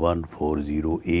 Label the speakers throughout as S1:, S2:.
S1: 140A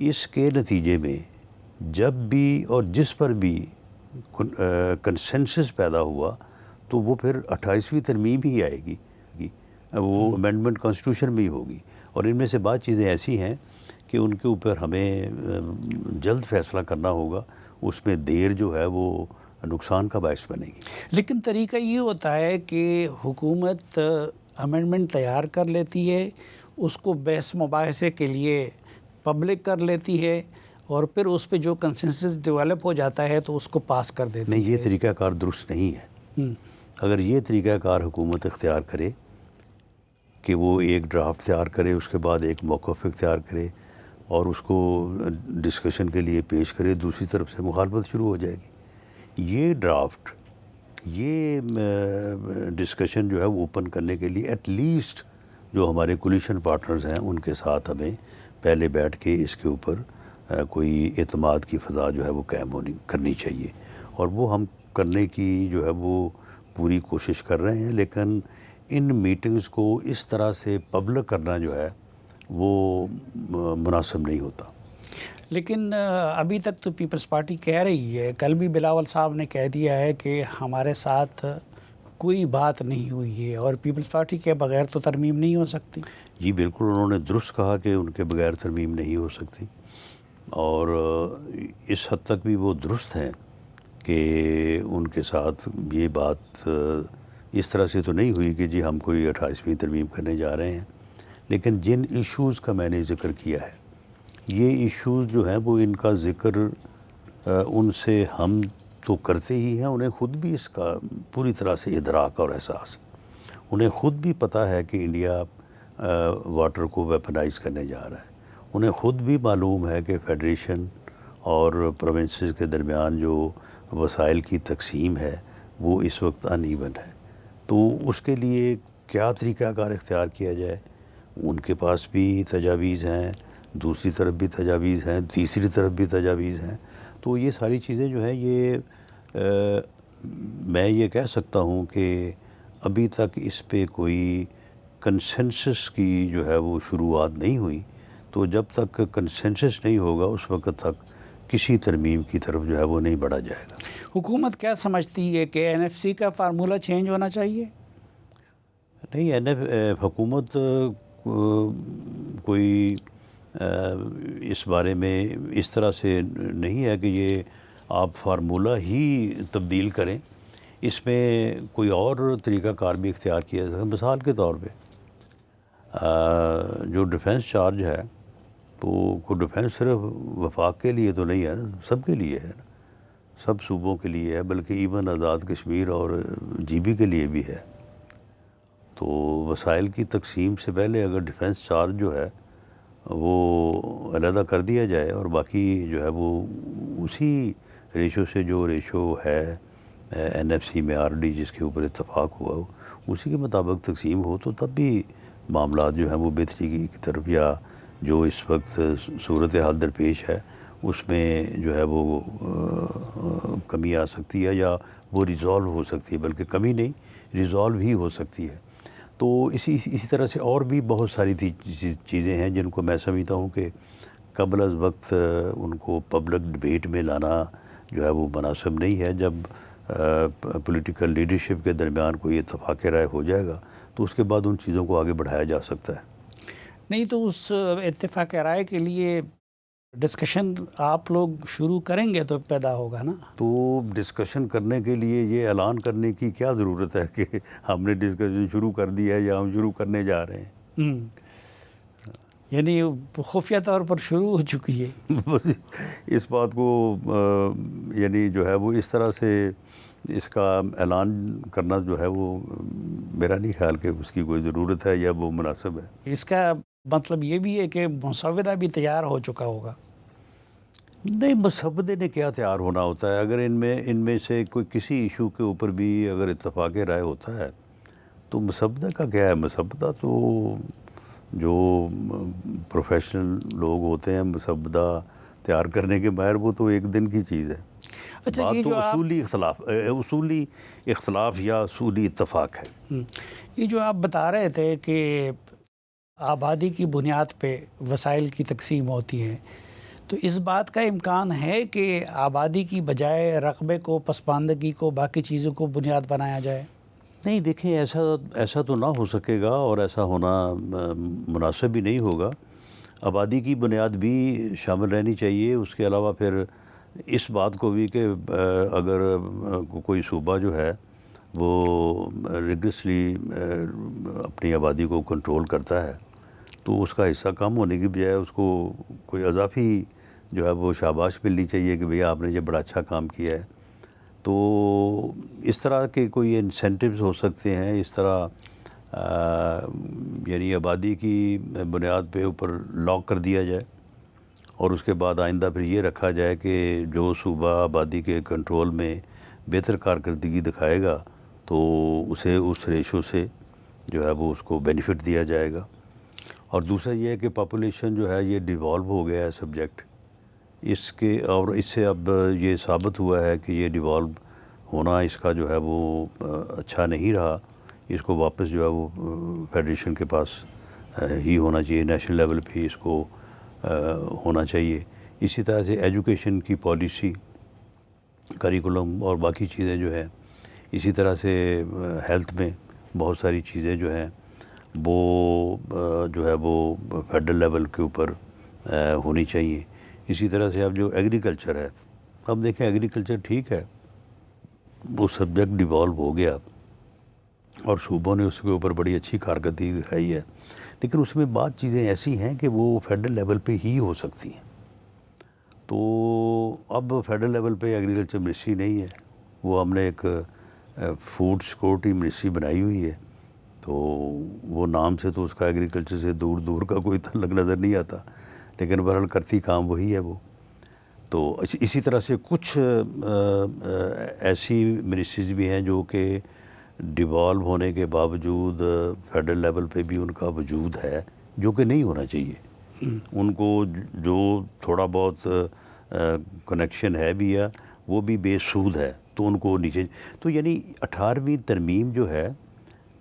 S1: اس کے نتیجے میں جب بھی اور جس پر بھی کنسنسس پیدا ہوا تو وہ پھر 28ویں ترمیم ہی آئے گی، وہ امینڈمنٹ کانسٹیٹیوشن میں ہی ہوگی، اور ان میں سے بعض چیزیں ایسی ہیں کہ ان کے اوپر ہمیں جلد فیصلہ کرنا ہوگا، اس میں دیر جو ہے وہ نقصان کا باعث بنے گی۔
S2: لیکن طریقہ یہ ہوتا ہے کہ حکومت امینڈمنٹ تیار کر لیتی ہے، اس کو بحث مباحثے کے لیے پبلک کر لیتی ہے، اور پھر اس پہ جو کنسنسس ڈیولپ ہو جاتا ہے تو اس کو پاس کر دیتی ہے۔
S1: نہیں، یہ طریقہ کار درست نہیں ہے۔ اگر یہ طریقہ کار حکومت اختیار کرے کہ وہ ایک ڈرافٹ تیار کرے، اس کے بعد ایک موقف اختیار کرے اور اس کو ڈسکشن کے لیے پیش کرے، دوسری طرف سے مخالفت شروع ہو جائے گی۔ یہ ڈرافٹ، یہ ڈسکشن جو ہے وہ اوپن کرنے کے لیے ایٹ لیسٹ جو ہمارے کولیشن پارٹنرز ہیں ان کے ساتھ ہمیں پہلے بیٹھ کے اس کے اوپر کوئی اعتماد کی فضا جو ہے وہ قائم کرنی چاہیے، اور وہ ہم کرنے کی جو ہے وہ پوری کوشش کر رہے ہیں، لیکن ان میٹنگز کو اس طرح سے پبلک کرنا جو ہے وہ مناسب نہیں ہوتا۔
S2: لیکن ابھی تک تو پیپلز پارٹی کہہ رہی ہے، کل بھی بلاول صاحب نے کہہ دیا ہے کہ ہمارے ساتھ کوئی بات نہیں ہوئی ہے اور پیپلز پارٹی کے بغیر تو ترمیم نہیں ہو سکتی۔
S1: جی بالکل، انہوں نے درست کہا کہ ان کے بغیر ترمیم نہیں ہو سکتی، اور اس حد تک بھی وہ درست ہیں کہ ان کے ساتھ یہ بات اس طرح سے تو نہیں ہوئی کہ جی ہم کوئی 28ویں ترمیم کرنے جا رہے ہیں، لیکن جن ایشوز کا میں نے ذکر کیا ہے، یہ ایشوز جو ہیں وہ ان کا ذکر ان سے ہم تو کرتے ہی ہیں، انہیں خود بھی اس کا پوری طرح سے ادراک اور احساس، انہیں خود بھی پتہ ہے کہ انڈیا واٹر کو ویپنائز کرنے جا رہا ہے، انہیں خود بھی معلوم ہے کہ فیڈریشن اور پروونسز کے درمیان جو وسائل کی تقسیم ہے وہ اس وقت ان ایون ہے، تو اس کے لیے کیا طریقہ کار اختیار کیا جائے، ان کے پاس بھی تجاویز ہیں، دوسری طرف بھی تجاویز ہیں، تیسری طرف بھی تجاویز ہیں، تو یہ ساری چیزیں جو ہیں یہ میں یہ کہہ سکتا ہوں کہ ابھی تک اس پہ کوئی کنسنسس کی جو ہے وہ شروعات نہیں ہوئی، تو جب تک کنسنسس نہیں ہوگا اس وقت تک کسی ترمیم کی طرف جو ہے وہ نہیں بڑھا جائے گا۔
S2: حکومت کیا سمجھتی ہے کہ NFC کا فارمولہ چینج ہونا چاہیے؟
S1: نہیں، حکومت کوئی اس بارے میں اس طرح سے نہیں ہے کہ یہ آپ فارمولہ ہی تبدیل کریں، اس میں کوئی اور طریقہ کار بھی اختیار کیا جائے۔ مثال کے طور پہ جو ڈیفنس چارج ہے تو ڈیفنس صرف وفاق کے لیے تو نہیں ہے نا، سب کے لیے ہے نا، سب صوبوں کے لیے ہے، بلکہ ایون آزاد کشمیر اور GB کے لیے بھی ہے، تو وسائل کی تقسیم سے پہلے اگر ڈیفنس چارج جو ہے وہ علیحدہ کر دیا جائے اور باقی جو ہے وہ اسی ریشو سے، جو ریشو ہے NFC میں RD جس کے اوپر اتفاق ہوا ہو، اسی کے مطابق تقسیم ہو، تو تب بھی معاملات جو ہیں وہ بہتری کی طرف، یا جو اس وقت صورتحال درپیش ہے اس میں جو ہے وہ کمی آ سکتی ہے، یا وہ ریزالو ہو سکتی ہے، بلکہ کمی نہیں، ریزالو ہی ہو سکتی ہے۔ تو اسی طرح سے اور بھی بہت ساری چیزیں ہیں جن کو میں سمجھتا ہوں کہ قبل از وقت ان کو پبلک ڈبیٹ میں لانا جو ہے وہ مناسب نہیں ہے۔ جب پولیٹیکل لیڈرشپ کے درمیان کوئی اتفاق رائے ہو جائے گا تو اس کے بعد ان چیزوں کو آگے بڑھایا جا سکتا ہے۔
S2: نہیں تو اس اتفاق رائے کے لیے ڈسکشن آپ لوگ شروع کریں گے تو پیدا ہوگا نا۔
S1: تو ڈسکشن کرنے کے لیے یہ اعلان کرنے کی کیا ضرورت ہے کہ ہم نے ڈسکشن شروع کر دیا ہے یا ہم شروع کرنے جا رہے ہیں؟
S2: یعنی خفیہ طور پر شروع ہو چکی ہے۔
S1: بس اس بات کو یعنی جو ہے وہ اس طرح سے اس کا اعلان کرنا جو ہے وہ میرا نہیں خیال کہ اس کی کوئی ضرورت ہے یا وہ مناسب ہے۔
S2: اس کا مطلب یہ بھی ہے کہ مسودہ بھی تیار ہو چکا ہوگا۔
S1: نہیں، مسودے نے کیا تیار ہونا ہوتا ہے؟ اگر ان میں سے کوئی کسی ایشو کے اوپر بھی اگر اتفاق رائے ہوتا ہے تو مسودہ کا کیا ہے؟ مسودہ تو جو پروفیشنل لوگ ہوتے ہیں مسودہ تیار کرنے کے باہر، وہ تو ایک دن کی چیز ہے۔
S2: اچھا،
S1: بات
S2: یہ
S1: تو
S2: جو
S1: اصولی اختلاف یا اصولی اتفاق ہے۔
S2: یہ جو آپ بتا رہے تھے کہ آبادی کی بنیاد پہ وسائل کی تقسیم ہوتی ہے، تو اس بات کا امکان ہے کہ آبادی کی بجائے رقبے کو، پسماندگی کو، باقی چیزوں کو بنیاد بنایا جائے؟
S1: نہیں دیکھیں، ایسا تو نہ ہو سکے گا، اور ایسا ہونا مناسب بھی نہیں ہوگا۔ آبادی کی بنیاد بھی شامل رہنی چاہیے۔ اس کے علاوہ پھر اس بات کو بھی کہ اگر کوئی صوبہ جو ہے وہ ریگریسلی اپنی آبادی کو کنٹرول کرتا ہے تو اس کا حصہ کم ہونے کی بجائے اس کو کوئی اضافی جو ہے وہ شاباش ملنی چاہیے کہ بھئی آپ نے یہ بڑا اچھا کام کیا ہے۔ تو اس طرح کے کوئی انسینٹیوز ہو سکتے ہیں، اس طرح یعنی آبادی کی بنیاد پہ اوپر لاک کر دیا جائے، اور اس کے بعد آئندہ پھر یہ رکھا جائے کہ جو صوبہ آبادی کے کنٹرول میں بہتر کارکردگی دکھائے گا تو اسے اس ریشو سے جو ہے وہ اس کو بینیفٹ دیا جائے گا۔ اور دوسرا یہ ہے کہ پاپولیشن جو ہے یہ ڈیوالو ہو گیا ہے سبجیکٹ اس کے، اور اس سے اب یہ ثابت ہوا ہے کہ یہ ڈیوالو ہونا اس کا جو ہے وہ اچھا نہیں رہا۔ اس کو واپس جو ہے وہ فیڈریشن کے پاس ہی ہونا چاہیے، نیشنل لیول پہ اس کو ہونا چاہیے۔ اسی طرح سے ایجوکیشن کی پالیسی، کریکولم اور باقی چیزیں جو ہیں، اسی طرح سے ہیلتھ میں بہت ساری چیزیں جو ہیں وہ جو ہے وہ فیڈرل لیول کے اوپر ہونی چاہیے۔ اسی طرح سے اب جو ایگریکلچر ہے، اب دیکھیں ایگریکلچر ٹھیک ہے، وہ سبجیکٹ ڈیوالو ہو گیا اور صوبوں نے اس کے اوپر بڑی اچھی کارکردگی دکھائی ہے، لیکن اس میں بعض چیزیں ایسی ہیں کہ وہ فیڈرل لیول پہ ہی ہو سکتی ہیں۔ تو اب فیڈرل لیول پہ ایگریکلچر منسٹری نہیں ہے، وہ ہم نے ایک فوڈ سیکورٹی منسٹری بنائی ہوئی ہے، تو وہ نام سے تو اس کا ایگریکلچر سے دور دور کا کوئی تعلق نظر نہیں آتا، لیکن بہرحال کرتی کام وہی ہے وہ۔ تو اسی طرح سے کچھ ایسی منسٹریز بھی ہیں جو کہ ڈیوالو ہونے کے باوجود فیڈرل لیول پہ بھی ان کا وجود ہے، جو کہ نہیں ہونا چاہیے۔ ان کو جو تھوڑا بہت کنیکشن ہے بھی ہے وہ بھی بے سود ہے، تو ان کو نیچے، تو یعنی 18ویں ترمیم جو ہے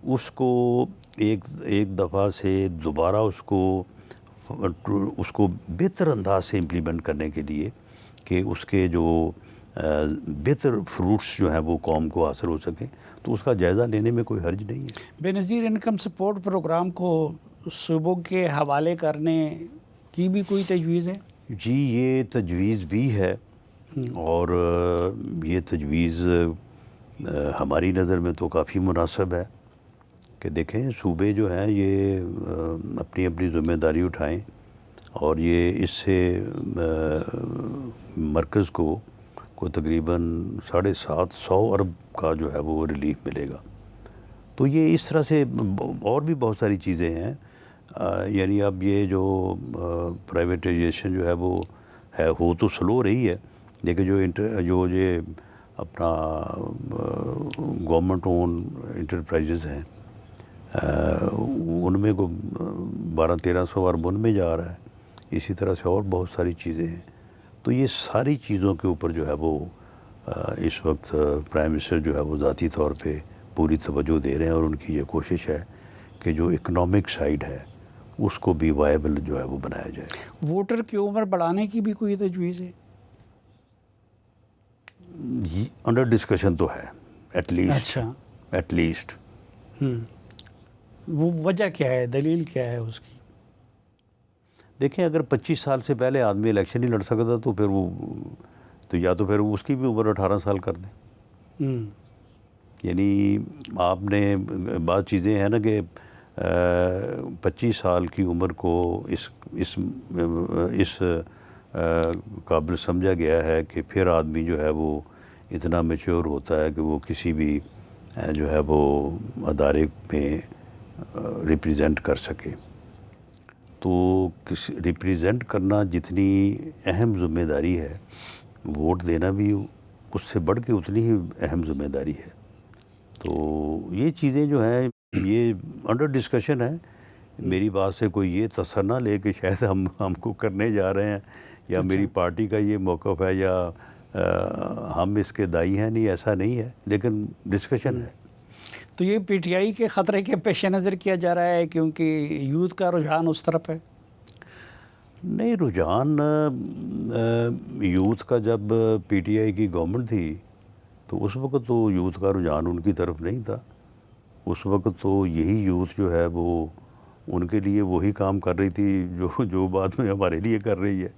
S1: اس کو ایک دفعہ سے دوبارہ اس کو بہتر انداز سے امپلیمنٹ کرنے کے لیے کہ اس کے جو بہتر فروٹس جو ہیں وہ قوم کو حاصل ہو سکیں، تو اس کا جائزہ لینے میں کوئی حرج نہیں ہے۔
S2: بے نظیر انکم سپورٹ پروگرام کو صوبوں کے حوالے کرنے کی بھی کوئی تجویز ہے؟
S1: جی یہ تجویز بھی ہے، اور یہ تجویز ہماری نظر میں تو کافی مناسب ہے کہ دیکھیں صوبے جو ہیں یہ اپنی اپنی ذمہ داری اٹھائیں، اور یہ اس سے مرکز کو تقریباً 750 ارب کا جو ہے وہ ریلیف ملے گا۔ تو یہ اس طرح سے اور بھی بہت ساری چیزیں ہیں، یعنی اب یہ جو پرائیویٹائزیشن جو ہے وہ ہو تو سلو رہی ہے، لیکن جو یہ اپنا گورنمنٹ اون انٹرپرائزز ہیں ان میں کو 1200-1300 ارب ان میں جا رہا ہے، اسی طرح سے اور بہت ساری چیزیں ہیں۔ تو یہ ساری چیزوں کے اوپر جو ہے وہ اس وقت پرائم منسٹر جو ہے وہ ذاتی طور پہ پوری توجہ دے رہے ہیں، اور ان کی یہ کوشش ہے کہ جو اکنامک سائیڈ ہے اس کو بھی وائبل جو ہے وہ بنایا جائے۔
S2: ووٹر کی عمر بڑھانے کی بھی کوئی تجویز ہے؟
S1: انڈر ڈسکشن تو ہے،
S2: اچھا،
S1: ایٹ لیسٹ۔
S2: وہ وجہ کیا ہے، دلیل کیا ہے اس کی؟
S1: دیکھیں اگر 25 سال سے پہلے آدمی الیکشن نہیں لڑ سکتا تو پھر وہ تو یا تو پھر اس کی بھی عمر 18 سال کر دیں۔ یعنی آپ نے بعض چیزیں ہیں نا کہ 25 سال کی عمر کو اس قابل سمجھا گیا ہے کہ پھر آدمی جو ہے وہ اتنا میچور ہوتا ہے کہ وہ کسی بھی جو ہے وہ ادارے میں ریپریزنٹ کر سکے۔ تو ریپریزنٹ کرنا جتنی اہم ذمہ داری ہے، ووٹ دینا بھی اس سے بڑھ کے اتنی ہی اہم ذمہ داری ہے۔ تو یہ چیزیں جو ہیں یہ انڈر ڈسکشن ہے۔ میری بات سے کوئی یہ تصور نہ لے کہ شاید ہم کو کرنے جا رہے ہیں، یا میری پارٹی کا یہ موقف ہے، یا ہم اس کے دائی ہیں، نہیں ایسا نہیں ہے، لیکن ڈسکشن ہے۔
S2: تو یہ پی ٹی آئی کے خطرے کے پیش نظر کیا جا رہا ہے کیونکہ یوتھ کا رجحان اس طرف ہے؟
S1: نہیں، رجحان یوتھ کا جب پی ٹی آئی کی گورنمنٹ تھی تو اس وقت تو یوتھ کا رجحان ان کی طرف نہیں تھا. اس وقت تو یہی یوتھ جو ہے وہ ان کے لیے وہی کام کر رہی تھی جو بعد میں ہمارے لیے کر رہی ہے.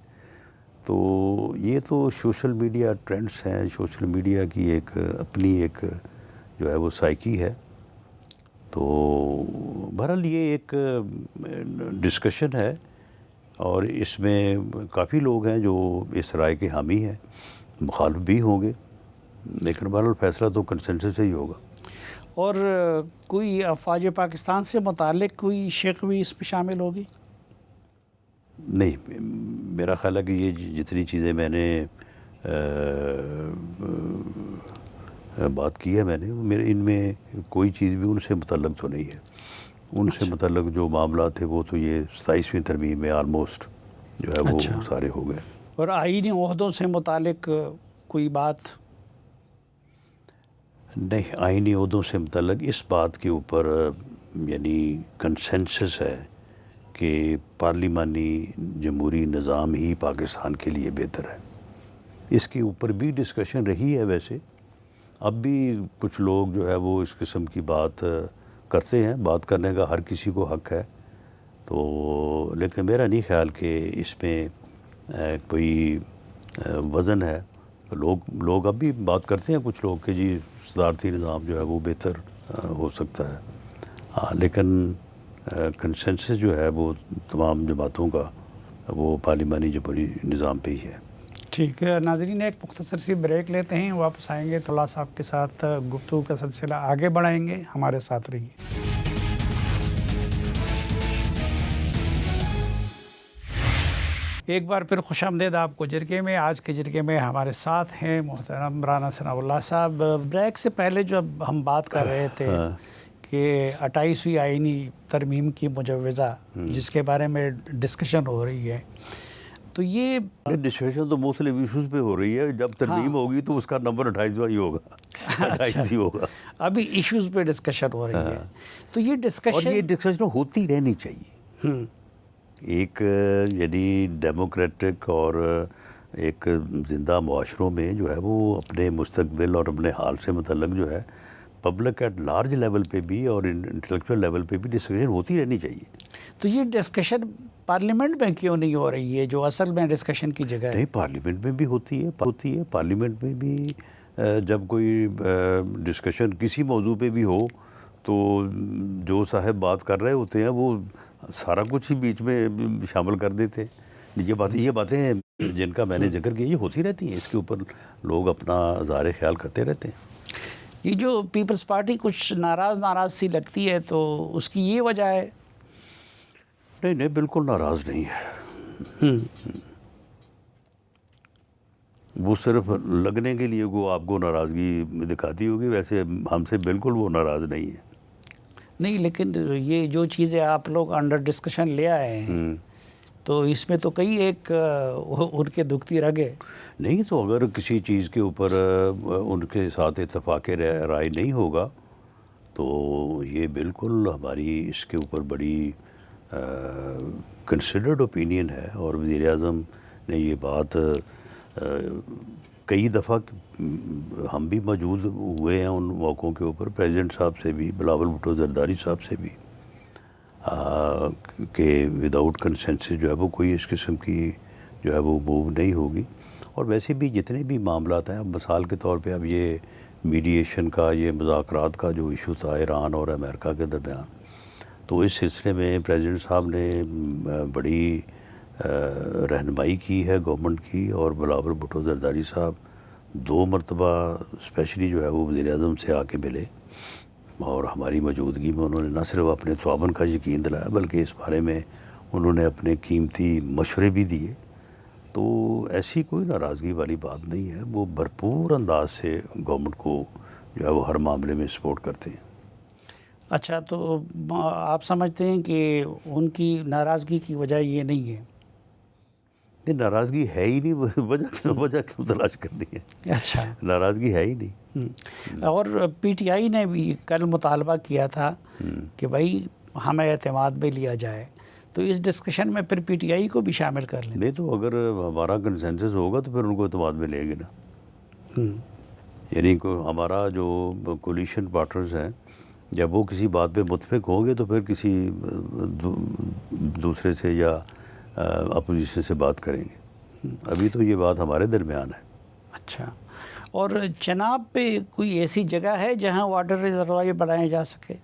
S1: تو یہ تو سوشل میڈیا ٹرینڈس ہیں، سوشل میڈیا کی ایک اپنی ایک جو ہے وہ سائیکی ہے. تو بہرحال یہ ایک ڈسکشن ہے اور اس میں کافی لوگ ہیں جو اس رائے کے حامی ہیں، مخالف بھی ہوں گے، لیکن بہرحال فیصلہ تو کنسنسس سے ہی ہوگا.
S2: اور کوئی افواج پاکستان سے متعلق کوئی شق بھی اس میں شامل ہوگی؟
S1: نہیں، میرا خیال ہے کہ یہ جتنی چیزیں میں نے بات کی ہے، میں نے میرے ان میں کوئی چیز بھی ان سے متعلق تو نہیں ہے. ان سے متعلق جو معاملات تھے وہ تو یہ 27ویں ترمیم میں آلموسٹ جو ہے وہ سارے ہو گئے.
S2: اور آئینی عہدوں سے متعلق کوئی بات؟
S1: نہیں، آئینی عہدوں سے متعلق اس بات کے اوپر یعنی کنسنسس ہے کہ پارلیمانی جمہوری نظام ہی پاکستان کے لیے بہتر ہے. اس کے اوپر بھی ڈسکشن رہی ہے. ویسے اب بھی کچھ لوگ جو ہے وہ اس قسم کی بات کرتے ہیں، بات کرنے کا ہر کسی کو حق ہے. تو لیکن میرا نہیں خیال کہ اس میں کوئی وزن ہے. لوگ اب بھی بات کرتے ہیں کچھ لوگ کہ جی صدارتی نظام جو ہے وہ بہتر ہو سکتا ہے. لیکن کنسنسس جو ہے وہ تمام جماعتوں کا وہ پارلیمانی جمہوری نظام پہ ہی ہے.
S2: ٹھیک ہے ناظرین، ایک مختصر سی بریک لیتے ہیں، واپس آئیں گے طلحہ صاحب کے ساتھ گفتگو کا سلسلہ آگے بڑھائیں گے. ہمارے ساتھ رہیے. ایک بار پھر خوش آمدید آپ کو جرگے میں. آج کے جرگے میں ہمارے ساتھ ہیں محترم رانا ثناء اللہ صاحب. بریک سے پہلے جو ہم بات کر رہے تھے کہ 28ویں آئینی ترمیم کی مجوزہ جس کے بارے میں ڈسکشن ہو رہی ہے، تو یہ
S1: ڈسکشن تو مختلف ایشوز پہ ہو رہی ہے. جب ترمیم ہوگی تو اس کا نمبر 28واں ہی ہوگا، 28 ہی ہوگا.
S2: ابھی ایشوز پہ ڈسکشن ہو رہی ہے. تو یہ
S1: ڈسکشن ہوتی رہنی چاہیے. ایک یعنی ڈیموکریٹک اور ایک زندہ معاشروں میں جو ہے وہ اپنے مستقبل اور اپنے حال سے متعلق جو ہے پبلک ایٹ لارج لیول پہ بھی اور انٹلیکچوئل لیول پہ بھی ڈسکشن ہوتی رہنی چاہیے.
S2: تو یہ ڈسکشن پارلیمنٹ میں کیوں نہیں ہو رہی ہے جو اصل میں ڈسکشن کی جگہ ہے؟
S1: نہیں، پارلیمنٹ میں بھی ہوتی ہے. پارلیمنٹ میں بھی جب کوئی ڈسکشن کسی موضوع پہ بھی ہو تو جو صاحب بات کر رہے ہوتے ہیں وہ سارا کچھ ہی بیچ میں شامل کر دیتے ہیں. یہ باتیں جن کا میں نے ذکر کیا یہ ہوتی رہتی ہیں. اس کے اوپر لوگ اپنا اظہار خیال کرتے رہتے ہیں.
S2: یہ جو پیپلز پارٹی کچھ ناراض سی لگتی ہے تو اس کی یہ وجہ ہے؟
S1: نہیں، بالکل ناراض نہیں ہے. وہ صرف لگنے کے لیے وہ آپ کو ناراضگی دکھاتی ہوگی، ویسے ہم سے بالکل وہ ناراض نہیں ہے.
S2: نہیں، لیکن یہ جو چیزیں آپ لوگ انڈر ڈسکشن لے آئے ہیں تو اس میں تو کئی ایک ان کے دکھتی رگے
S1: نہیں. تو اگر کسی چیز کے اوپر ان کے ساتھ اتفاق رائے نہیں ہوگا تو یہ بالکل ہماری اس کے اوپر بڑی کنسیڈرڈ اوپینین ہے. اور وزیر اعظم نے یہ بات کئی دفعہ ہم بھی موجود ہوئے ہیں ان موقعوں کے اوپر، پریزیڈنٹ صاحب سے بھی، بلاول بھٹو زرداری صاحب سے بھی، کہ وداؤٹ کنسنسس جو ہے وہ کوئی اس قسم کی جو ہے وہ موو نہیں ہوگی. اور ویسے بھی جتنے بھی معاملات ہیں، اب مثال کے طور پہ اب یہ میڈیشن کا، یہ مذاکرات کا جو ایشو تھا ایران اور امریکہ کے درمیان، تو اس سلسلے میں پریزیڈنٹ صاحب نے بڑی رہنمائی کی ہے گورنمنٹ کی. اور بلاول بھٹو زرداری صاحب 2 مرتبہ اسپیشلی جو ہے وہ وزیر اعظم سے آ کے ملے اور ہماری موجودگی میں انہوں نے نہ صرف اپنے تعاون کا یقین دلایا بلکہ اس بارے میں انہوں نے اپنے قیمتی مشورے بھی دیے. تو ایسی کوئی ناراضگی والی بات نہیں ہے. وہ بھرپور انداز سے گورنمنٹ کو جو ہے وہ ہر معاملے میں سپورٹ کرتے ہیں.
S2: اچھا، تو آپ سمجھتے ہیں کہ ان کی ناراضگی کی وجہ یہ نہیں ہے؟
S1: نہیں، ناراضگی ہے ہی نہیں. وجہ کیوں تلاش کرنی ہے؟
S2: اچھا،
S1: ناراضگی ہے ہی نہیں.
S2: اور پی ٹی آئی نے بھی کل مطالبہ کیا تھا کہ بھائی ہمیں اعتماد میں لیا جائے. تو اس ڈسکشن میں پھر پی ٹی آئی کو بھی شامل کر لیں؟
S1: نہیں تو اگر ہمارا کنسنسس ہوگا تو پھر ان کو اعتماد میں لے گے نا. یعنی ہمارا جو کولیشن پارٹنرز ہیں جب وہ کسی بات پہ متفق ہوں گے تو پھر کسی دوسرے سے یا اپوزیشن سے بات کریں گے. ابھی تو یہ بات ہمارے درمیان ہے.
S2: اچھا. اور چناب پہ کوئی ایسی جگہ ہے جہاں واٹر ریزروائر بنائے جا سکے؟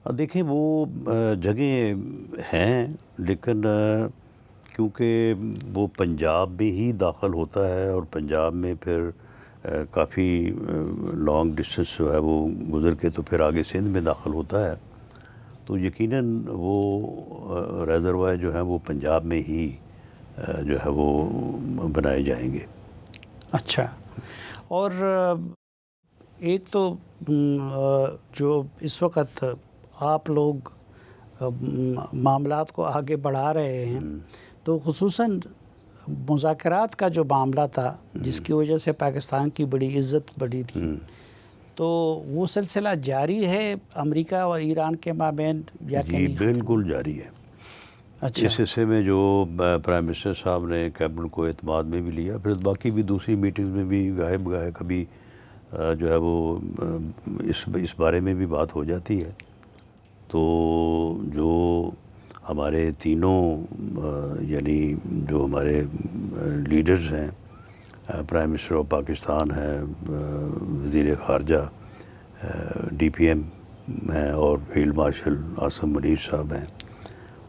S1: دیکھیں وہ جگہیں ہیں لیکن کیونکہ وہ پنجاب میں ہی داخل ہوتا ہے اور پنجاب میں پھر کافی لانگ ڈسٹنس جو ہے وہ گزر کے تو پھر آگے سندھ میں داخل ہوتا ہے تو یقیناً وہ ریزروائر جو ہیں وہ پنجاب میں ہی جو ہے وہ بنائے جائیں گے.
S2: اچھا. اور ایک تو جو اس وقت آپ لوگ معاملات کو آگے بڑھا رہے ہیں تو خصوصاً مذاکرات کا جو معاملہ تھا جس کی وجہ سے پاکستان کی بڑی عزت بڑھی تھی تو وہ سلسلہ جاری ہے امریکہ اور ایران کے مابین یا کہ
S1: جی بالکل جاری ہے.
S2: اچھا.
S1: اس حصے میں جو پرائم منسٹر صاحب نے کیبنٹ کو اعتماد میں بھی لیا پھر باقی بھی دوسری میٹنگز میں بھی گاہے بگاہے کبھی جو ہے وہ اس بارے میں بھی بات ہو جاتی ہے. تو جو ہمارے تینوں یعنی جو ہمارے لیڈرز ہیں پرائم منسٹر آف پاکستان ہیں وزیر خارجہ ڈی پی ایم ہیں اور فیلڈ مارشل عاصم منیر صاحب ہیں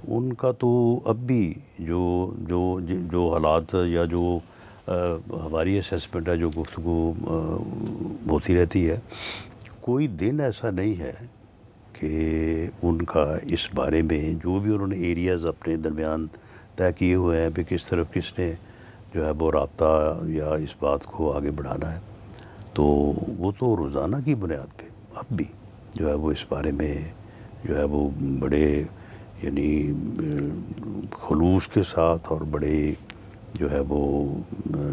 S1: ان کا تو اب بھی جو حالات یا جو ہماری اسیسمنٹ ہے جو گفتگو ہوتی رہتی ہے کوئی دن ایسا نہیں ہے کہ ان کا اس بارے میں جو بھی انہوں نے ایریاز اپنے درمیان طے کیے ہوئے ہیں کہ کس طرف کس نے جو ہے وہ رابطہ یا اس بات کو آگے بڑھانا ہے تو وہ تو روزانہ کی بنیاد پہ اب بھی جو ہے وہ اس بارے میں جو ہے وہ بڑے یعنی خلوص کے ساتھ اور بڑے جو ہے وہ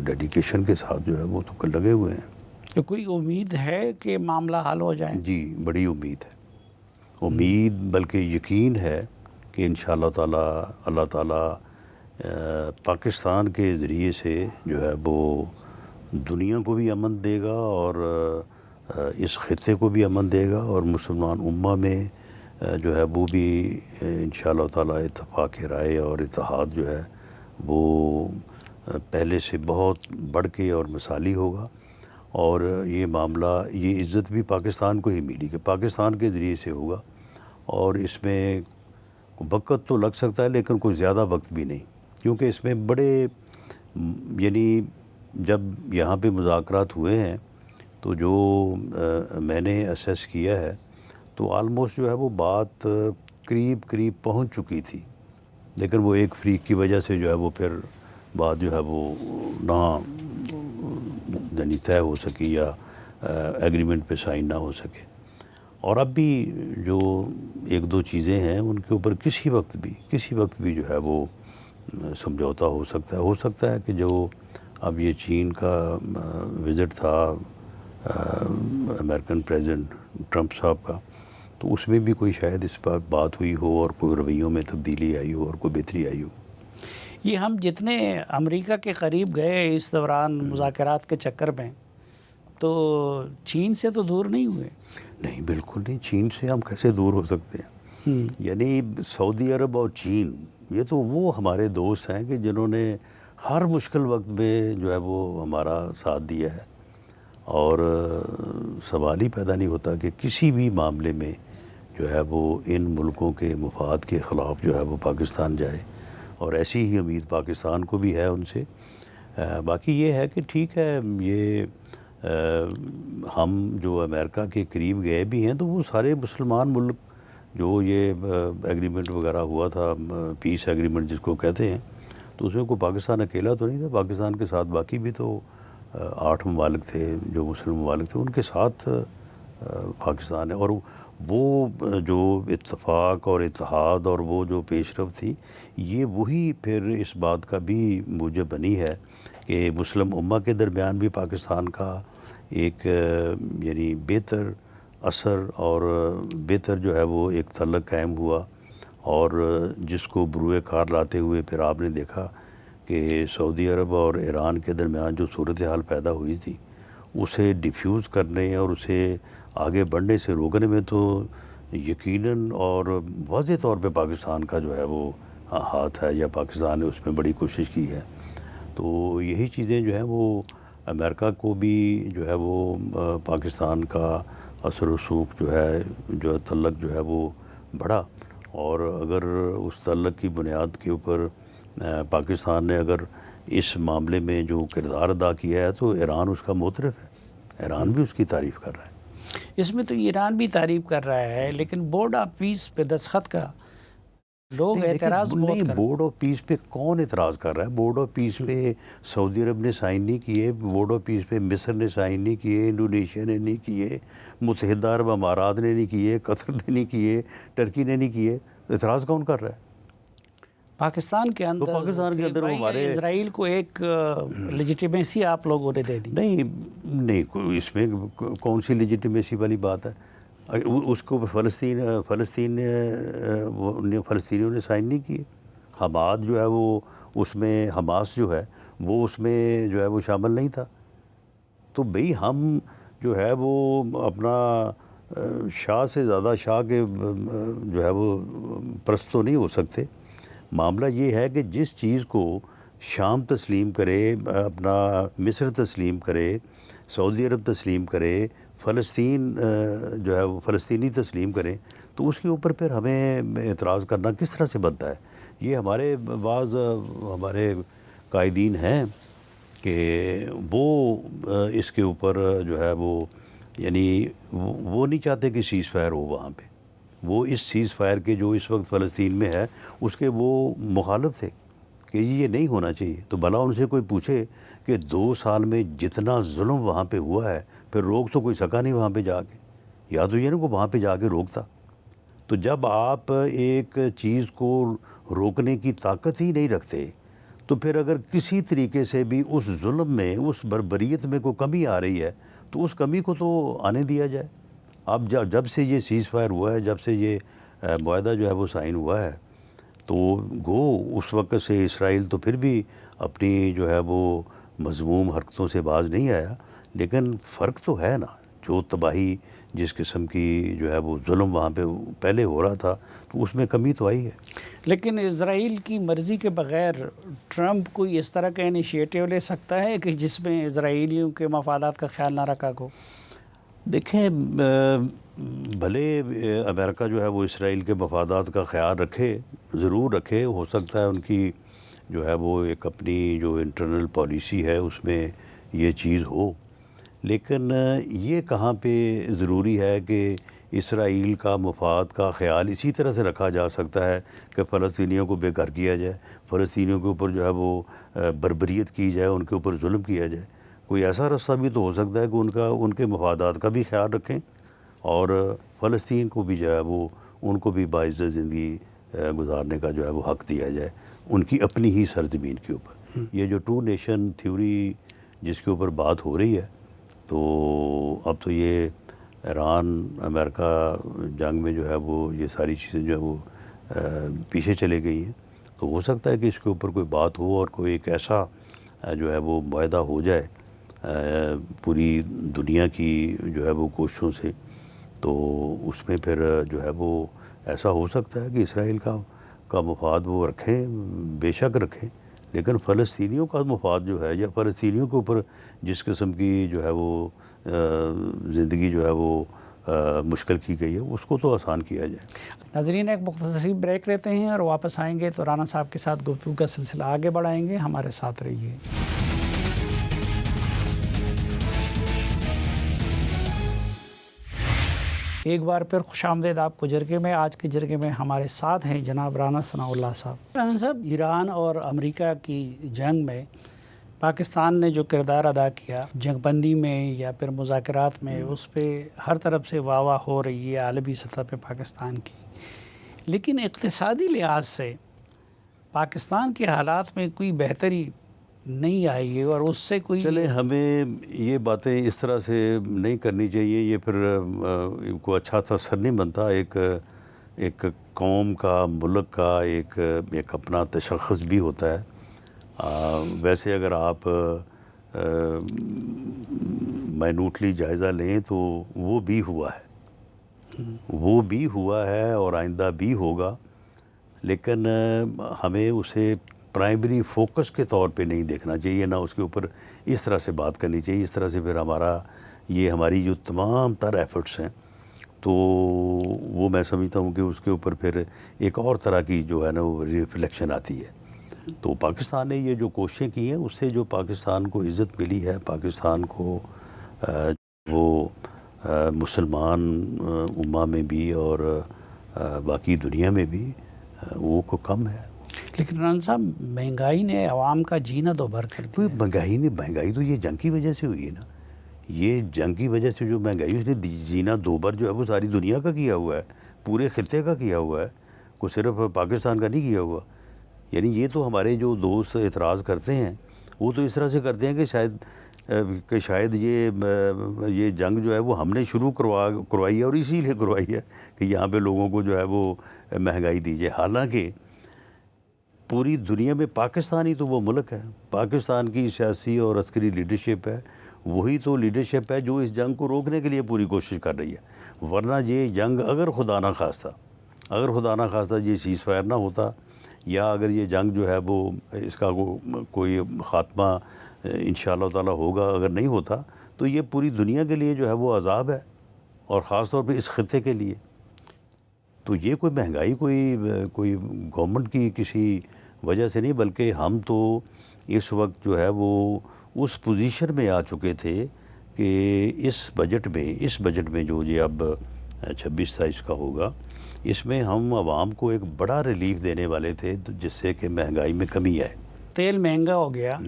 S1: ڈیڈیکیشن کے ساتھ جو ہے وہ تو لگے ہوئے ہیں.
S2: تو کوئی امید ہے کہ معاملہ حل ہو جائے؟
S1: جی بڑی امید ہے. امید بلکہ یقین ہے کہ انشاءاللہ تعالی اللہ تعالیٰ پاکستان کے ذریعے سے جو ہے وہ دنیا کو بھی امن دے گا اور اس خطے کو بھی امن دے گا اور مسلمان امہ میں جو ہے وہ بھی انشاءاللہ تعالیٰ اتفاق رائے اور اتحاد جو ہے وہ پہلے سے بہت بڑھ کے اور مثالی ہوگا. اور یہ معاملہ یہ عزت بھی پاکستان کو ہی ملی کہ پاکستان کے ذریعے سے ہوگا اور اس میں وقت تو لگ سکتا ہے لیکن کوئی زیادہ وقت بھی نہیں کیونکہ اس میں بڑے یعنی جب یہاں پہ مذاکرات ہوئے ہیں تو جو میں نے اسیس کیا ہے تو آلموسٹ جو ہے وہ بات قریب پہنچ چکی تھی لیکن وہ ایک فریق کی وجہ سے جو ہے وہ پھر بات جو ہے وہ نہ یعنی طے ہو سکی یا ایگریمنٹ پہ سائن نہ ہو سکے. اور اب بھی جو ایک دو چیزیں ہیں ان کے اوپر کسی وقت بھی جو ہے وہ سمجھوتا ہو سکتا ہے کہ جو اب یہ چین کا وزٹ تھا امریکن پریزیڈنٹ ٹرمپ صاحب کا تو اس میں بھی کوئی شاید اس پر بات ہوئی ہو اور کوئی رویوں میں تبدیلی آئی ہو اور کوئی بہتری آئی ہو.
S2: یہ ہم جتنے امریکہ کے قریب گئے اس دوران مذاکرات کے چکر میں تو چین سے تو دور نہیں ہوئے؟
S1: نہیں بالکل نہیں. چین سے ہم کیسے دور ہو سکتے ہیں؟ یعنی سعودی عرب اور چین یہ تو وہ ہمارے دوست ہیں کہ جنہوں نے ہر مشکل وقت میں جو ہے وہ ہمارا ساتھ دیا ہے اور سوال ہی پیدا نہیں ہوتا کہ کسی بھی معاملے میں جو ہے وہ ان ملکوں کے مفاد کے خلاف جو ہے وہ پاکستان جائے اور ایسی ہی امید پاکستان کو بھی ہے ان سے. باقی یہ ہے کہ ٹھیک ہے یہ ہم جو امریکہ کے قریب گئے بھی ہیں تو وہ سارے مسلمان ملک جو یہ ایگریمنٹ وغیرہ ہوا تھا پیس ایگریمنٹ جس کو کہتے ہیں تو اس میں کوئی پاکستان اکیلا تو نہیں تھا. پاکستان کے ساتھ باقی بھی تو 8 ممالک تھے جو مسلم ممالک تھے ان کے ساتھ پاکستان ہے اور وہ جو اتفاق اور اتحاد اور وہ جو پیش رفت تھی یہ وہی پھر اس بات کا بھی موجب بنی ہے کہ مسلم امہ کے درمیان بھی پاکستان کا ایک یعنی بہتر اثر اور بہتر جو ہے وہ ایک تعلق قائم ہوا اور جس کو بروئے کار لاتے ہوئے پھر آپ نے دیکھا کہ سعودی عرب اور ایران کے درمیان جو صورتحال پیدا ہوئی تھی اسے ڈیفیوز کرنے اور اسے آگے بڑھنے سے روکنے میں تو یقیناً اور واضح طور پہ پاکستان کا جو ہے وہ ہاتھ ہے، یا پاکستان نے اس میں بڑی کوشش کی ہے. تو یہی چیزیں جو ہیں وہ امریکہ کو بھی جو ہے وہ پاکستان کا اثر و رسوخ جو ہے تعلق جو ہے وہ بڑھا، اور اگر اس تعلق کی بنیاد کے اوپر پاکستان نے اگر اس معاملے میں جو کردار ادا کیا ہے تو ایران اس کا معترف ہے، ایران بھی اس کی تعریف کر رہا ہے.
S2: اس میں تو ایران بھی تعریف کر رہا ہے، لیکن بورڈ آف پیس پہ دستخط کا لوگ اعتراض بہت
S1: نہیں،
S2: کر
S1: بورڈ آف پیس پہ کون اعتراض کر رہا ہے؟ بورڈ آف پیس پہ سعودی عرب نے سائن نہیں کیے، بورڈ آف پیس پہ مصر نے سائن نہیں کیے، انڈونیشیا نے نہیں کیے، متحدہ عرب امارات نے نہیں کیے، قطر نے نہیں کیے، ٹرکی نے نہیں کیے. اعتراض کون کر رہا ہے؟
S2: پاکستان کے اندر.
S1: پاکستان کے اندر ہمارے
S2: اسرائیل کو ایک لیجیٹیمیسی آپ لوگوں نے دے دی.
S1: نہیں، اس میں کون سی لیجیٹیمیسی والی بات ہے؟ اس کو فلسطینیوں نے سائن نہیں کیے. حماد جو ہے وہ اس میں، حماس جو ہے وہ اس میں جو ہے وہ شامل نہیں تھا. تو بھئی ہم جو ہے وہ اپنا شاہ سے زیادہ شاہ کے جو ہے وہ پرست تو نہیں ہو سکتے. معاملہ یہ ہے کہ جس چیز کو شام تسلیم کرے، اپنا مصر تسلیم کرے، سعودی عرب تسلیم کرے، فلسطین جو ہے وہ فلسطینی تسلیم کریں، تو اس کے اوپر پھر ہمیں اعتراض کرنا کس طرح سے بنتا ہے؟ یہ ہمارے بعض ہمارے قائدین ہیں کہ وہ اس کے اوپر جو ہے وہ یعنی وہ نہیں چاہتے کہ سیز فائر ہو وہاں پہ. وہ اس سیز فائر کے جو اس وقت فلسطین میں ہے اس کے وہ مخالف تھے کہ یہ نہیں ہونا چاہیے. تو بھلا ان سے کوئی پوچھے کہ 2 سال میں جتنا ظلم وہاں پہ ہوا ہے پھر روک تو کوئی سکا نہیں وہاں پہ جا کے، یا تو یہ نا کہ وہاں پہ جا کے روکتا. تو جب آپ ایک چیز کو روکنے کی طاقت ہی نہیں رکھتے تو پھر اگر کسی طریقے سے بھی اس ظلم میں، اس بربریت میں کوئی کمی آ رہی ہے تو اس کمی کو تو آنے دیا جائے. اب جب سے یہ سیز فائر ہوا ہے، جب سے یہ معاہدہ جو ہے وہ سائن ہوا ہے، تو گو اس وقت سے اسرائیل تو پھر بھی اپنی جو ہے وہ مذموم حرکتوں سے باز نہیں آیا. لیکن فرق تو ہے نا، جو تباہی جس قسم کی جو ہے وہ ظلم وہاں پہ پہلے ہو رہا تھا تو اس میں کمی تو آئی ہے.
S2: لیکن اسرائیل کی مرضی کے بغیر ٹرمپ کوئی اس طرح کا انیشیٹو لے سکتا ہے کہ جس میں اسرائیلیوں کے مفادات کا خیال نہ رکھا گو؟
S1: دیکھیں، بھلے امریکہ جو ہے وہ اسرائیل کے مفادات کا خیال رکھے، ضرور رکھے، ہو سکتا ہے ان کی جو ہے وہ ایک اپنی جو انٹرنل پالیسی ہے اس میں یہ چیز ہو، لیکن یہ کہاں پہ ضروری ہے کہ اسرائیل کا مفاد کا خیال اسی طرح سے رکھا جا سکتا ہے کہ فلسطینیوں کو بے گھر کیا جائے، فلسطینیوں کے اوپر جو ہے وہ بربریت کی جائے، ان کے اوپر ظلم کیا جائے. کوئی ایسا رستہ بھی تو ہو سکتا ہے کہ ان کے مفادات کا بھی خیال رکھیں اور فلسطین کو بھی جو ہے وہ ان کو بھی باعزت زندگی گزارنے کا جو ہے وہ حق دیا جائے ان کی اپنی ہی سرزمین کے اوپر. یہ جو 2 نیشن تھیوری جس کے اوپر بات ہو رہی ہے، تو اب تو یہ ایران امریکہ جنگ میں جو ہے وہ یہ ساری چیزیں جو ہے وہ پیچھے چلے گئی ہیں. تو ہو سکتا ہے کہ اس کے اوپر کوئی بات ہو اور کوئی ایک ایسا جو ہے وہ معاہدہ ہو جائے پوری دنیا کی جو ہے وہ کوششوں سے. تو اس میں پھر جو ہے وہ ایسا ہو سکتا ہے کہ اسرائیل کا مفاد وہ رکھیں، بے شک رکھیں، لیکن فلسطینیوں کا مفاد جو ہے یا فلسطینیوں کے اوپر جس قسم کی جو ہے وہ زندگی جو ہے وہ مشکل کی گئی ہے اس کو تو آسان کیا جائے.
S2: ناظرین، ایک مختصر بریک لیتے ہیں اور واپس آئیں گے تو رانا صاحب کے ساتھ گفتگو کا سلسلہ آگے بڑھائیں گے. ہمارے ساتھ رہیے. ایک بار پھر خوش آمدید آپ کو جرگے میں. آج کے جرگے میں ہمارے ساتھ ہیں جناب رانا ثناء اللہ صاحب. رانا صاحب، ایران اور امریکہ کی جنگ میں پاکستان نے جو کردار ادا کیا جنگ بندی میں یا پھر مذاکرات میں، اس پہ ہر طرف سے واہ واہ ہو رہی ہے عالمی سطح پہ پاکستان کی. لیکن اقتصادی لحاظ سے پاکستان کے حالات میں کوئی بہتری نہیں آئی ہے اور اس سے کوئی
S1: چلے ہمیں یہ باتیں اس طرح سے نہیں کرنی چاہیے، یہ پھر کوئی اچھا تاثر نہیں بنتا. ایک ایک قوم کا، ملک کا ایک اپنا تشخص بھی ہوتا ہے. ویسے اگر آپ مائنوٹلی جائزہ لیں تو وہ بھی ہوا ہے، وہ بھی ہوا ہے اور آئندہ بھی ہوگا، لیکن ہمیں اسے پرائمری فوکس کے طور پہ نہیں دیکھنا چاہیے، نہ اس کے اوپر اس طرح سے بات کرنی چاہیے. اس طرح سے پھر ہماری جو تمام تر ایفرٹس ہیں تو وہ میں سمجھتا ہوں کہ اس کے اوپر پھر ایک اور طرح کی جو ہے نا وہ ریفلیکشن آتی ہے. تو پاکستان نے یہ جو کوششیں کی ہیں اس سے جو پاکستان کو عزت ملی ہے، پاکستان کو وہ مسلمان امہ میں بھی اور باقی دنیا میں بھی وہ کو کم ہے.
S2: لیکن رحمان صاحب مہنگائی نے عوام کا جینا دوبھر کر دیا.
S1: مہنگائی تو یہ جنگ کی وجہ سے ہوئی ہے نا. یہ جنگ کی وجہ سے جو مہنگائی اس نے جینا دوبھر جو ہے وہ ساری دنیا کا کیا ہوا ہے، پورے خطے کا کیا ہوا ہے، کوئی صرف پاکستان کا نہیں کیا ہوا. یعنی یہ تو ہمارے جو دوست اعتراض کرتے ہیں وہ تو اس طرح سے کرتے ہیں کہ شاید یہ جنگ جو ہے وہ ہم نے شروع کروائی ہے اور اسی لیے کروائی ہے کہ یہاں پہ لوگوں کو جو ہے وہ مہنگائی دیجیے. حالانکہ پوری دنیا میں پاکستان ہی تو وہ ملک ہے، پاکستان کی سیاسی اور عسکری لیڈرشپ ہے، وہی تو لیڈرشپ ہے جو اس جنگ کو روکنے کے لیے پوری کوشش کر رہی ہے. ورنہ یہ جنگ اگر خدا نہ خواستہ یہ سیز فائر نہ ہوتا، یا اگر یہ جنگ جو ہے وہ اس کا کوئی خاتمہ انشاءاللہ تعالی ہوگا، اگر نہیں ہوتا تو یہ پوری دنیا کے لیے جو ہے وہ عذاب ہے، اور خاص طور پہ اس خطے کے لیے. تو یہ کوئی مہنگائی کوئی گورنمنٹ کی کسی وجہ سے نہیں، بلکہ ہم تو اس وقت جو ہے وہ اس پوزیشن میں آ چکے تھے کہ اس بجٹ میں جو یہ اب 26-27 کا ہوگا، اس میں ہم عوام کو ایک بڑا ریلیف دینے والے تھے جس سے کہ مہنگائی میں کمی آئے.
S2: تیل مہنگا ہو گیا،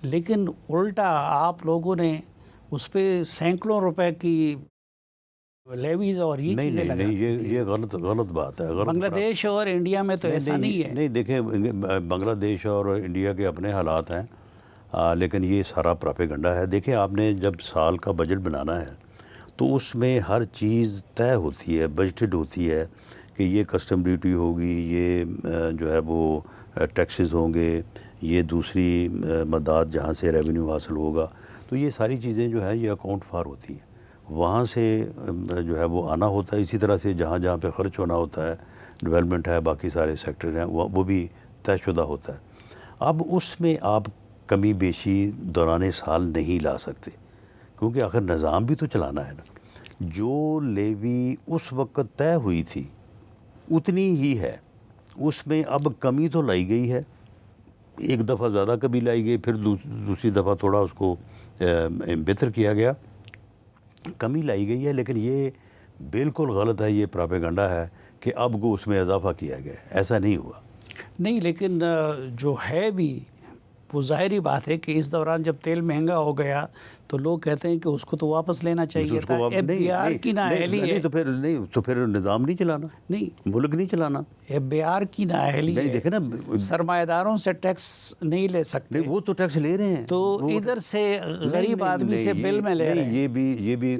S2: لیکن الٹا آپ لوگوں نے اس پہ سینکڑوں روپے کی لیویز اور یہ چیزیں لگا.
S1: نہیں، یہ غلط بات ہے.
S2: بنگلہ دیش اور انڈیا میں تو ایسا نہیں ہے.
S1: نہیں دیکھیں، بنگلہ دیش اور انڈیا کے اپنے حالات ہیں، لیکن یہ سارا پراپیگنڈا ہے. دیکھیں، آپ نے جب سال کا بجٹ بنانا ہے تو اس میں ہر چیز طے ہوتی ہے، بجٹڈ ہوتی ہے کہ یہ کسٹم ڈیوٹی ہوگی، یہ جو ہے وہ ٹیکسز ہوں گے، یہ دوسری مداد جہاں سے ریونیو حاصل ہوگا. تو یہ ساری چیزیں جو ہے یہ اکاؤنٹ فار ہوتی ہیں، وہاں سے جو ہے وہ آنا ہوتا ہے. اسی طرح سے جہاں جہاں پہ خرچ ہونا ہوتا ہے، ڈیولپمنٹ ہے، باقی سارے سیکٹر ہیں، وہ بھی طے شدہ ہوتا ہے. اب اس میں آپ کمی بیشی دوران سال نہیں لا سکتے، کیونکہ آخر نظام بھی تو چلانا ہے نا. جو لیوی اس وقت طے ہوئی تھی اتنی ہی ہے، اس میں اب کمی تو لائی گئی ہے، ایک دفعہ زیادہ کمی لائی گئی، پھر دوسری دفعہ تھوڑا اس کو بہتر کیا گیا، کمی لائی گئی ہے. لیکن یہ بالکل غلط ہے، یہ پراپیگنڈا ہے کہ اب کو اس میں اضافہ کیا گیا ہے. ایسا نہیں ہوا.
S2: نہیں، لیکن جو ہے بھی وہ ظاہری بات ہے کہ اس دوران جب تیل مہنگا ہو گیا تو لوگ کہتے ہیں کہ اس کو تو واپس لینا چاہیے تھا. FBR کی نااہلی ہے.
S1: تو پھر نظام نہیں چلانا،
S2: نہیں،
S1: ملک نہیں چلانا.
S2: FBR کی نااہلی ہے.
S1: دیکھیں نا،
S2: سرمایہ داروں سے ٹیکس نہیں لے سکتے.
S1: وہ تو ٹیکس لے رہے ہیں،
S2: تو ادھر سے غریب آدمی سے بل میں لے رہے ہیں.
S1: یہ بھی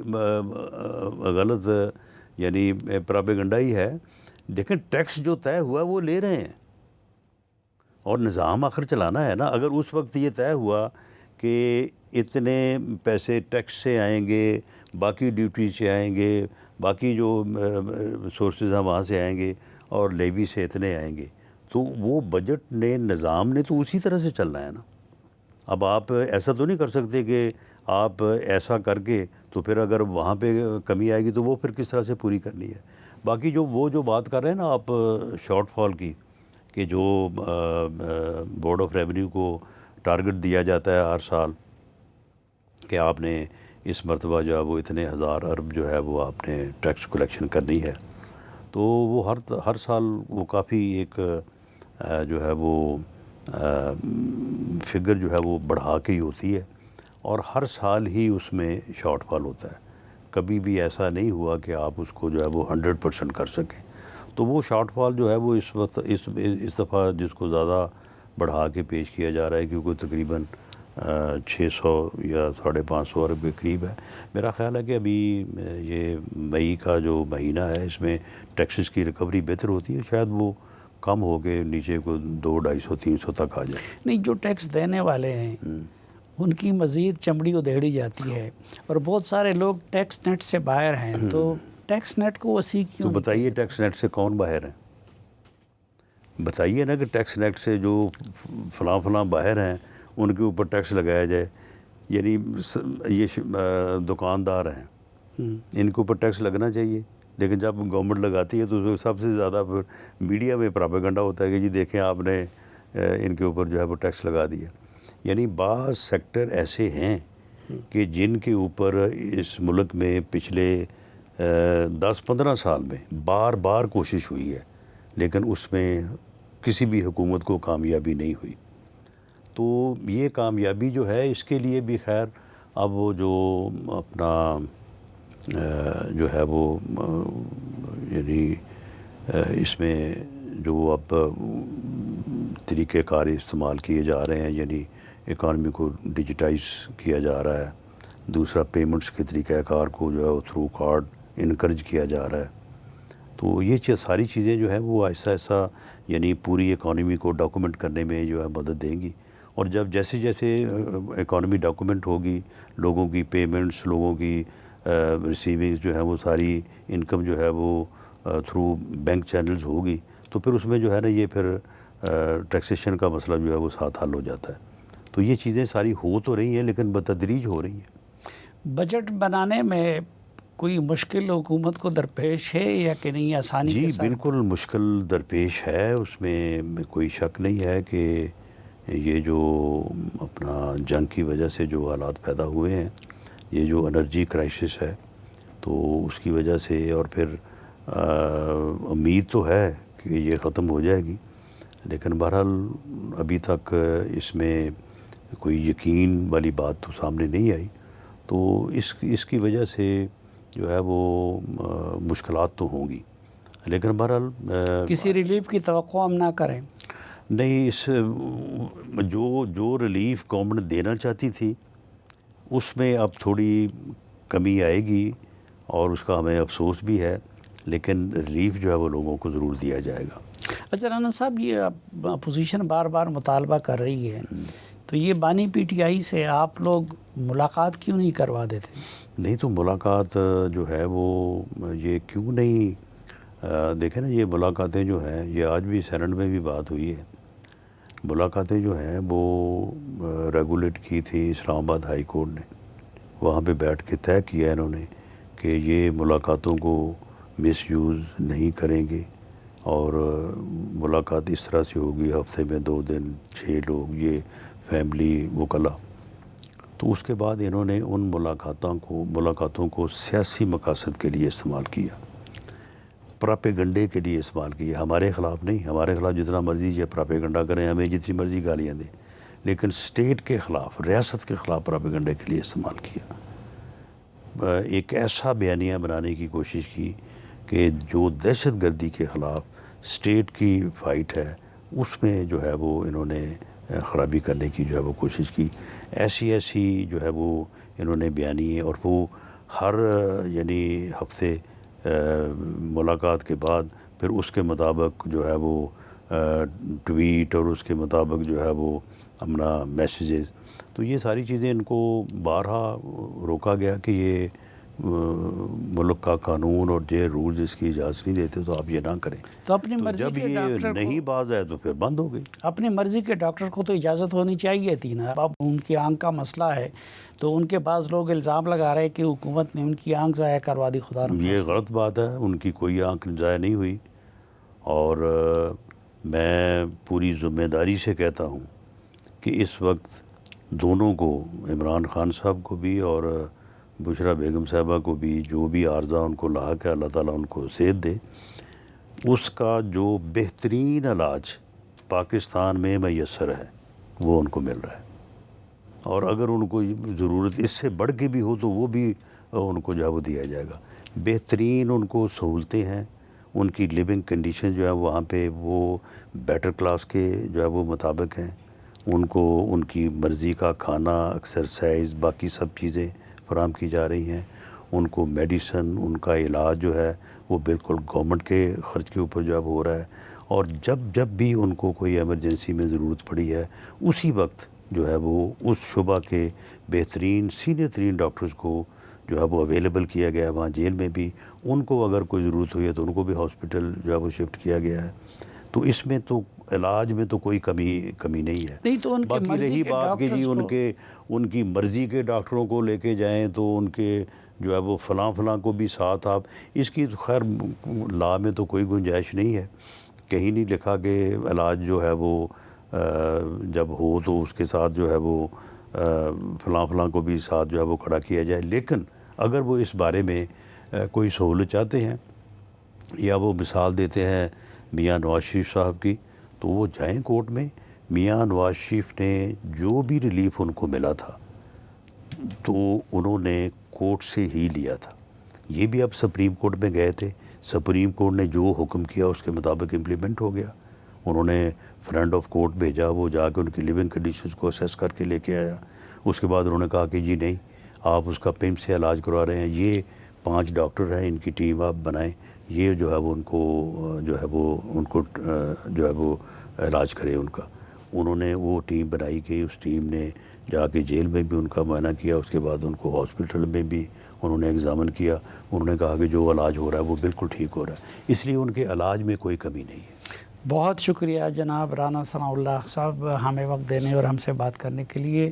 S1: غلط یعنی پراپیگنڈا ہی ہے. دیکھیں، ٹیکس جو طے ہوا وہ لے رہے ہیں، اور نظام آخر چلانا ہے نا. اگر اس وقت یہ طے ہوا کہ اتنے پیسے ٹیکس سے آئیں گے، باقی ڈیوٹی سے آئیں گے، باقی جو سورسز ہیں وہاں سے آئیں گے، اور لیوی سے اتنے آئیں گے، تو وہ بجٹ نے، نظام نے تو اسی طرح سے چلنا ہے نا. اب آپ ایسا تو نہیں کر سکتے کہ آپ ایسا کر کے تو پھر اگر وہاں پہ کمی آئے گی تو وہ پھر کس طرح سے پوری کرنی ہے. باقی جو بات کر رہے ہیں نا آپ شارٹ فال کی، کہ جو بورڈ آف ریونیو کو ٹارگٹ دیا جاتا ہے ہر سال کہ آپ نے اس مرتبہ جو ہے وہ اتنے ہزار ارب جو ہے وہ آپ نے ٹیکس کلیکشن کرنی ہے. تو وہ ہر سال وہ کافی ایک جو ہے وہ فگر جو ہے وہ بڑھا کے ہی ہوتی ہے، اور ہر سال ہی اس میں شارٹ فال ہوتا ہے. کبھی بھی ایسا نہیں ہوا کہ آپ اس کو جو ہے وہ 100% کر سکیں. تو وہ شارٹ فال جو ہے وہ اس وقت اس دفعہ جس کو زیادہ بڑھا کے پیش کیا جا رہا ہے، کیونکہ تقریباً 600 یا 550 ارب کے قریب ہے. میرا خیال ہے کہ ابھی یہ مئی کا جو مہینہ ہے اس میں ٹیکسز کی ریکوری بہتر ہوتی ہے, شاید وہ کم ہو کے نیچے کو 200 250 300 تک آ جائے.
S2: نہیں, جو ٹیکس دینے والے ہیں ان کی مزید چمڑی ادھیڑی جاتی ہے, اور بہت سارے لوگ ٹیکس نیٹ سے باہر ہیں, تو ٹیکس نیٹ کو وسیع کیوں؟
S1: تو بتائیے ٹیکس نیٹ سے کون باہر ہیں؟ بتائیے نا کہ ٹیکس نیٹ سے جو فلاں باہر ہیں ان کے اوپر ٹیکس لگایا جائے. یعنی یہ دکاندار ہیں, ان کے اوپر ٹیکس لگنا چاہیے, لیکن جب گورنمنٹ لگاتی ہے تو سب سے زیادہ پھر میڈیا میں پراپیگنڈا ہوتا ہے کہ جی دیکھیں آپ نے ان کے اوپر جو ہے وہ ٹیکس لگا دیا. یعنی بعض سیکٹر ایسے ہیں کہ جن کے اوپر اس ملک میں پچھلے 10-15 سال میں بار بار کوشش ہوئی ہے, لیکن اس میں کسی بھی حکومت کو کامیابی نہیں ہوئی. تو یہ کامیابی جو ہے اس کے لیے بھی خیر اب وہ جو اپنا جو ہے وہ یعنی اس میں جو اب طریقہ کار استعمال کیے جا رہے ہیں, یعنی اکانومی کو ڈیجیٹائز کیا جا رہا ہے, دوسرا پیمنٹس کے طریقہ کار کو جو ہے وہ تھرو کارڈ انکریج کیا جا رہا ہے. تو یہ ساری چیزیں جو ہیں وہ آہستہ آہستہ یعنی پوری اکانومی کو ڈاکومنٹ کرنے میں جو ہے مدد دیں گی. اور جب جیسے جیسے اکانومی ڈاکومنٹ ہوگی, لوگوں کی پیمنٹس, لوگوں کی ریسیونگز جو ہے وہ ساری انکم جو ہے وہ تھرو بینک چینلز ہوگی, تو پھر اس میں جو ہے نا یہ پھر ٹیکسیشن کا مسئلہ جو ہے وہ ساتھ حل ہو جاتا ہے. تو یہ چیزیں ساری ہو تو رہی ہیں لیکن بتدریج ہو رہی ہیں.
S2: بجٹ بنانے میں کوئی مشکل حکومت کو درپیش ہے یا کہ نہیں آسانی کے ساتھ؟
S1: جی بالکل مشکل درپیش ہے, اس میں کوئی شک نہیں ہے کہ یہ جو اپنا جنگ کی وجہ سے جو حالات پیدا ہوئے ہیں, یہ جو انرجی کرائسس ہے تو اس کی وجہ سے, اور پھر امید تو ہے کہ یہ ختم ہو جائے گی, لیکن بہرحال ابھی تک اس میں کوئی یقین والی بات تو سامنے نہیں آئی. تو اس کی وجہ سے جو ہے وہ مشکلات تو ہوں گی, لیکن بہرحال
S2: کسی ریلیف کی توقع ہم نہ کریں.
S1: نہیں, اس جو ریلیف گورنمنٹ دینا چاہتی تھی اس میں اب تھوڑی کمی آئے گی, اور اس کا ہمیں افسوس بھی ہے, لیکن ریلیف جو ہے وہ لوگوں کو ضرور دیا جائے گا.
S2: اچھا رانا صاحب, یہ اپوزیشن بار بار مطالبہ کر رہی ہے, تو یہ بانی پی ٹی آئی سے آپ لوگ ملاقات کیوں نہیں کروا دیتے؟
S1: نہیں تو ملاقات جو ہے وہ یہ کیوں نہیں, دیکھیں نا یہ ملاقاتیں جو ہیں یہ آج بھی سینٹ میں بھی بات ہوئی ہے, ملاقاتیں جو ہیں وہ ریگولیٹ کی تھی اسلام آباد ہائی کورٹ نے, وہاں پہ بیٹھ کے طے کیا انہوں نے کہ یہ ملاقاتوں کو مس یوز نہیں کریں گے, اور ملاقات اس طرح سے ہوگی ہفتے میں 2 دن 6 لوگ, یہ فیملی وکلا. تو اس کے بعد انہوں نے ان ملاقاتوں کو سیاسی مقاصد کے لیے استعمال کیا, پراپیگنڈے کے لیے استعمال کیا. ہمارے خلاف نہیں, ہمارے خلاف جتنا مرضی یہ پراپیگنڈا کریں, ہمیں جتنی مرضی گالیاں دیں, لیکن اسٹیٹ کے خلاف, ریاست کے خلاف پراپیگنڈے کے لیے استعمال کیا. ایک ایسا بیانیہ بنانے کی کوشش کی کہ جو دہشت گردی کے خلاف اسٹیٹ کی فائٹ ہے اس میں جو ہے وہ انہوں نے خرابی کرنے کی جو ہے وہ کوشش کی. ایسی جو ہے وہ انہوں نے بیانیے, اور وہ ہر یعنی ہفتے ملاقات کے بعد پھر اس کے مطابق جو ہے وہ ٹویٹ, اور اس کے مطابق جو ہے وہ اپنا میسیجز. تو یہ ساری چیزیں ان کو بارہا روکا گیا کہ یہ ملک کا قانون اور یہ رولز اس کی اجازت نہیں دیتے, تو آپ یہ نہ کریں.
S2: تو اپنی مرضی
S1: جب
S2: کے
S1: یہ
S2: ڈاکٹر
S1: نہیں باز آئے تو پھر بند ہو گئی.
S2: اپنی مرضی کے ڈاکٹر کو تو اجازت ہونی چاہیے تھی نا. اب ان کی آنکھ کا مسئلہ ہے, تو ان کے بعض لوگ الزام لگا رہے ہیں کہ حکومت نے ان کی آنکھ ضائع کروا دی. خدا نخواستہ
S1: یہ غلط بات ہے, ان کی کوئی آنکھ ضائع نہیں ہوئی, اور میں پوری ذمہ داری سے کہتا ہوں کہ اس وقت دونوں کو, عمران خان صاحب کو بھی اور بشرا بیگم صاحبہ کو بھی, جو بھی عارضہ ان کو لاحق ہے اللہ تعالیٰ ان کو صحت دے, اس کا جو بہترین علاج پاکستان میں میسر ہے وہ ان کو مل رہا ہے. اور اگر ان کو ضرورت اس سے بڑھ کے بھی ہو تو وہ بھی ان کو جو ہے وہ دیا جائے گا. بہترین ان کو سہولتیں ہیں, ان کی لیونگ کنڈیشن جو ہے وہاں پہ وہ بیٹر کلاس کے جو ہے وہ مطابق ہیں, ان کو ان کی مرضی کا کھانا، ایکسرسائز، باقی سب چیزیں فراہم کی جا رہی ہیں. ان کو میڈیسن، ان کا علاج جو ہے وہ بالکل گورنمنٹ کے خرچ کے اوپر جو اب ہو رہا ہے. اور جب بھی ان کو کوئی ایمرجنسی میں ضرورت پڑی ہے، اسی وقت جو ہے وہ اس شعبہ کے بہترین سینئر ترین ڈاکٹرز کو جو ہے وہ اویلیبل کیا گیا ہے. وہاں جیل میں بھی ان کو اگر کوئی ضرورت ہوئی ہے تو ان کو بھی ہاسپٹل جو ہے وہ شفٹ کیا گیا ہے. تو اس میں تو علاج میں تو کوئی کمی نہیں ہے.
S2: نہیں تو ان کی
S1: باقی
S2: مرضی
S1: رہی
S2: کے
S1: بات کہ جی
S2: ڈاکٹرز
S1: ان کی مرضی کے ڈاکٹروں کو لے کے جائیں تو ان کے جو ہے وہ فلاں کو بھی ساتھ آپ، اس کی خیر لا میں تو کوئی گنجائش نہیں ہے. کہیں نہیں لکھا کہ علاج جو ہے وہ جب ہو تو اس کے ساتھ جو ہے وہ فلاں کو بھی ساتھ جو ہے وہ کھڑا کیا جائے. لیکن اگر وہ اس بارے میں کوئی سہولت چاہتے ہیں یا وہ مثال دیتے ہیں میاں نواز شریف صاحب کی، تو وہ جائیں کورٹ میں. میاں نواز شریف نے جو بھی ریلیف ان کو ملا تھا تو انہوں نے کورٹ سے ہی لیا تھا. یہ بھی اب سپریم کورٹ میں گئے تھے، سپریم کورٹ نے جو حکم کیا اس کے مطابق امپلیمنٹ ہو گیا. انہوں نے فرینڈ آف کورٹ بھیجا، وہ جا کے ان کی لیونگ کنڈیشنز کو اسیس کر کے لے کے آیا. اس کے بعد انہوں نے کہا کہ جی نہیں، آپ اس کا پمپ سے علاج کروا رہے ہیں، یہ 5 ڈاکٹر ہیں، ان کی ٹیم آپ بنائیں، یہ جو ہے وہ ان کو جو ہے وہ علاج کرے ان کا. انہوں نے وہ ٹیم بنائی کہ اس ٹیم نے جا کے جیل میں بھی ان کا معائنہ کیا، اس کے بعد ان کو ہاسپٹل میں بھی انہوں نے ایگزامن کیا. انہوں نے کہا کہ جو علاج ہو رہا ہے وہ بالکل ٹھیک ہو رہا ہے، اس لیے ان کے علاج میں کوئی کمی نہیں ہے.
S2: بہت شکریہ جناب رانا ثناء اللہ صاحب ہمیں وقت دینے اور ہم سے بات کرنے کے لیے.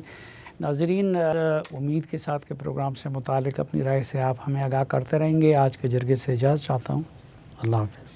S2: ناظرین، امید کے ساتھ کہ پروگرام سے متعلق اپنی رائے سے آپ ہمیں آگاہ کرتے رہیں گے. آج کے جرگے سے اجازت چاہتا ہوں. اللہ حافظ.